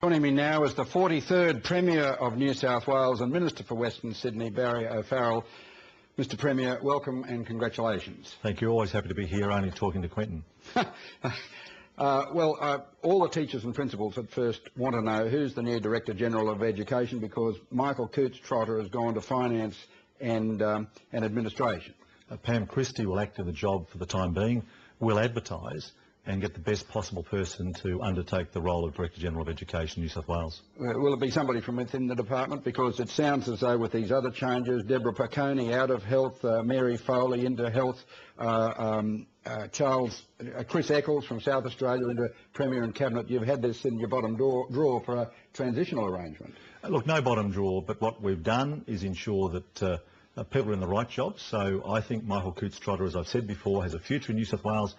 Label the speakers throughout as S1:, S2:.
S1: Joining me now is the 43rd Premier of New South Wales and Minister for Western Sydney, Barry O'Farrell. Mr Premier, welcome and congratulations.
S2: Thank you. Always happy to be here, only talking to Quentin.
S1: All the teachers and principals at first want to know who's the new Director-General of Education, because Michael Coutts-Trotter has gone to Finance and Administration.
S2: Pam Christie will act in the job for the time being. We'll advertise and get the best possible person to undertake the role of Director-General of Education New South Wales.
S1: Will it be somebody from within the department? Because it sounds as though with these other changes, Deborah Picconi out of health, Mary Foley into health, Chris Eccles from South Australia into Premier and Cabinet, you've had this in your bottom drawer for a transitional arrangement.
S2: Look, no bottom drawer, but what we've done is ensure that people are in the right jobs. So I think Michael Coutts-Trotter, as I've said before, has a future in New South Wales.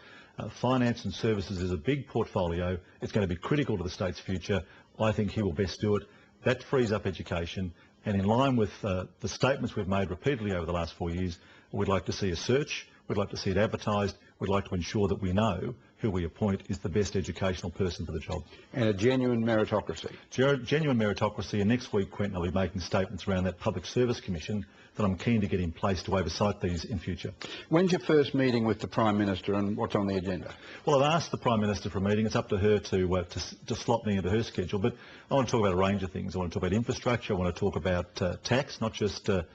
S2: Finance and services is a big portfolio. It's going to be critical to the state's future. I think he will best do it. That frees up education. And in line with the statements we've made repeatedly over the last 4 years, we'd like to see a search. We'd like to see it advertised. We'd like to ensure that we know who we appoint is the best educational person for the job.
S1: And a genuine meritocracy.
S2: Genuine meritocracy. And next week, Quentin, I'll be making statements around that Public Service Commission that I'm keen to get in place to oversight these in future.
S1: When's your first meeting with the Prime Minister and what's on the agenda?
S2: Well, I've asked the Prime Minister for a meeting. It's up to her to slot me into her schedule. But I want to talk about a range of things. I want to talk about infrastructure. I want to talk about tax, not just the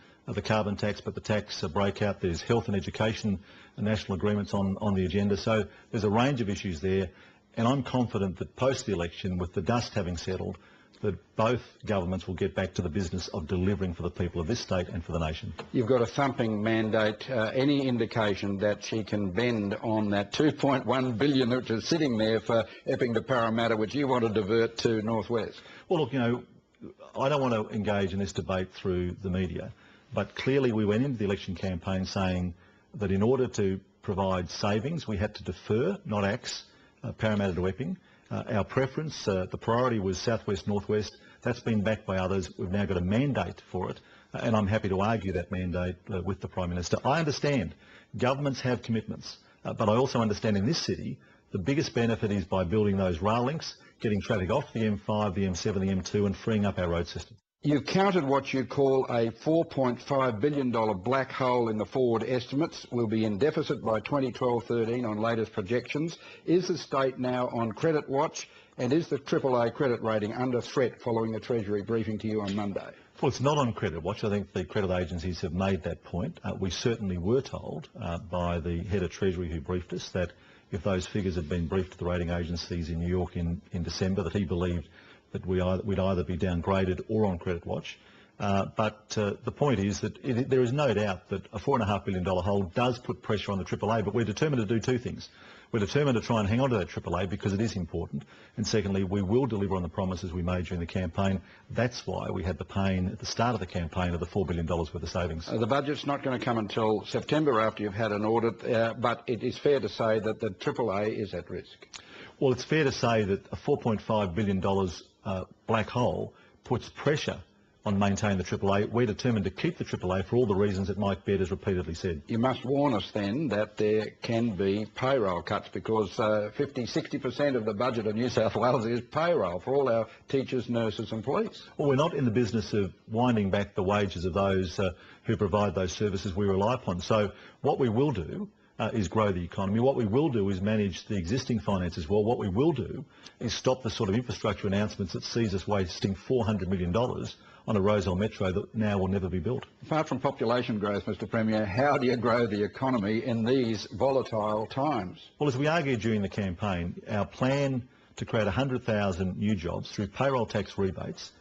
S2: carbon tax, but the tax breakout. There's health and education and national agreements on the agenda. So there's a range of issues there. And I'm confident that post the election, with the dust having settled, that both governments will get back to the business of delivering for the people of this state and for the nation.
S1: You've got a thumping mandate. Any indication that she can bend on that $2.1 billion which is sitting there for Epping to Parramatta, which you want to divert to Northwest?
S2: Well, look, you know, I don't want to engage in this debate through the media, but clearly we went into the election campaign saying that in order to provide savings, we had to defer, not axe, Parramatta to Epping. Our preference, the priority was Southwest, Northwest. That's been backed by others. We've now got a mandate for it, and I'm happy to argue that mandate with the Prime Minister. I understand governments have commitments, but I also understand in this city the biggest benefit is by building those rail links, getting traffic off the M5, the M7, the M2, and freeing up our road system.
S1: You've counted what you call a $4.5 billion black hole in the forward estimates. We'll be in deficit by 2012-13 on latest projections. Is the state now on credit watch, and is the AAA credit rating under threat following the Treasury briefing to you on Monday?
S2: Well, it's not on credit watch. I think the credit agencies have made that point. We certainly were told by the head of Treasury who briefed us that if those figures had been briefed to the rating agencies in New York in December, that he believed that we'd either be downgraded or on credit watch. But the point is that there is no doubt that a $4.5 billion hole does put pressure on the AAA, but we're determined to do two things. We're determined to try and hang on to that AAA because it is important, and secondly, we will deliver on the promises we made during the campaign. That's why we had the pain at the start of the campaign of the $4 billion worth of savings.
S1: The budget's not going to come until September after you've had an audit, but it is fair to say that the AAA is at risk.
S2: Well, it's fair to say that a $4.5 billion black hole puts pressure on maintaining the AAA. We're determined to keep the AAA for all the reasons that Mike Baird has repeatedly said. You
S1: must warn us then that there can be payroll cuts, because 50-60% of the budget of New South Wales is payroll for all our teachers, nurses and police.
S2: Well, we're not in the business of winding back the wages of those who provide those services we rely upon. So what we will do is grow the economy. What we will do is manage the existing finances well. What we will do is stop the sort of infrastructure announcements that sees us wasting $400 million on a Rozelle Metro that now will never be built.
S1: Apart from population growth, Mr Premier, how do you grow the economy in these volatile times?
S2: Well, as we argued during the campaign, our plan to create 100,000 new jobs through payroll tax rebates,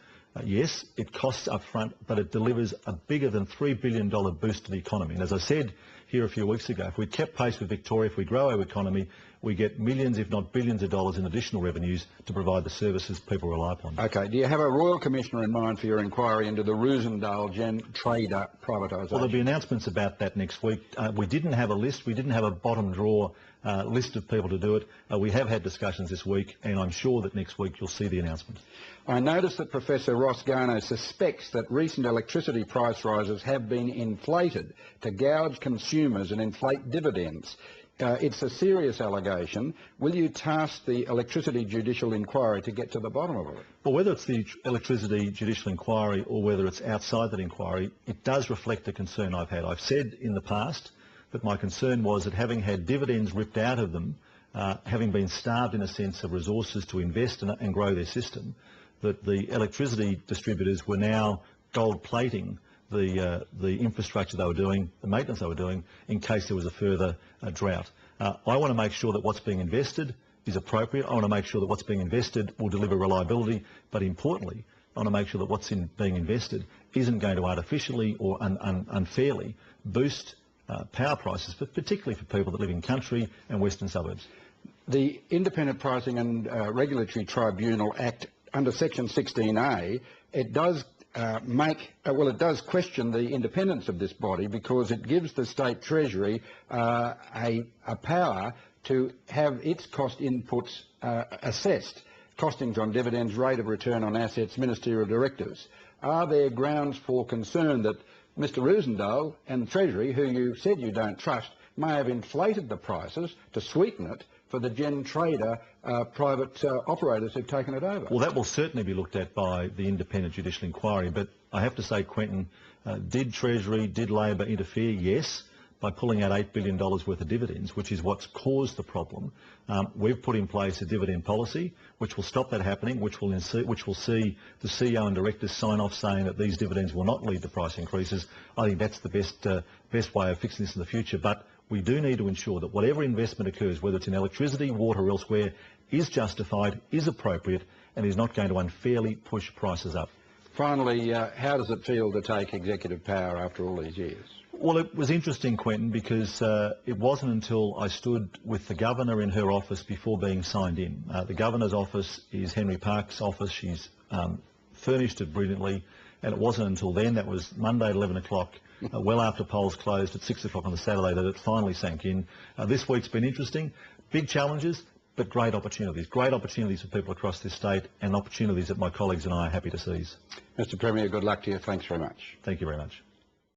S2: yes, it costs up front, but it delivers a bigger than $3 billion boost to the economy. And as I said here a few weeks ago, if we kept pace with Victoria, if we grow our economy, we get millions, if not billions of dollars in additional revenues to provide the services people rely upon.
S1: OK. Do you have a Royal Commissioner in mind for your inquiry into the Roosendale Trader privatisation?
S2: Well, there'll be announcements about that next week. We didn't have a list. We didn't have a bottom drawer list of people to do it. We have had discussions this week, and I'm sure that next week you'll see the announcement.
S1: I noticed that Professor Ross Garno suspects that recent electricity price rises have been inflated to gouge consumers and inflate dividends. it's a serious allegation. Will you task the electricity judicial inquiry to get to the bottom of it?
S2: Well, whether it's the electricity judicial inquiry or whether it's outside that inquiry, it does reflect the concern I've had. I've said in the past that my concern was that having had dividends ripped out of them, having been starved in a sense of resources to invest in and grow their system, that the electricity distributors were now gold plating the infrastructure they were doing, the maintenance they were doing, in case there was a further drought. I want to make sure that what's being invested is appropriate. I want to make sure that what's being invested will deliver reliability, but importantly, I want to make sure that what's being invested isn't going to artificially or unfairly boost power prices, but particularly for people that live in country and western suburbs.
S1: The Independent Pricing and Regulatory Tribunal Act, under Section 16A, it does it does question the independence of this body, because it gives the State Treasury a power to have its cost inputs assessed, costings on dividends, rate of return on assets, ministerial directives. Are there grounds for concern that Mr Roosendahl and the Treasury, who you said you don't trust, may have inflated the prices to sweeten it for the gen trader private operators who've taken it over?
S2: Well, that will certainly be looked at by the independent judicial inquiry, but I have to say, Quentin, did Treasury, did Labor interfere? Yes, by pulling out $8 billion worth of dividends, which is what's caused the problem. We've put in place a dividend policy which will stop that happening, which will see the CEO and directors sign off saying that these dividends will not lead to price increases. I think that's the best way of fixing this in the future. But we do need to ensure that whatever investment occurs, whether it's in electricity, water or elsewhere, is justified, is appropriate and is not going to unfairly push prices up.
S1: Finally, how does it feel to take executive power after all these years?
S2: Well, it was interesting, Quentin, because it wasn't until I stood with the Governor in her office before being signed in. The Governor's office is Henry Park's office. She's furnished it brilliantly, and it wasn't until then, that was Monday at 11 o'clock, well after polls closed at 6 o'clock on the Saturday, that it finally sank in. This week's been interesting. Big challenges, but great opportunities for people across this state, and opportunities that my colleagues and I are happy to seize.
S1: Mr Premier, good luck to you. Thanks very much.
S2: Thank you very much.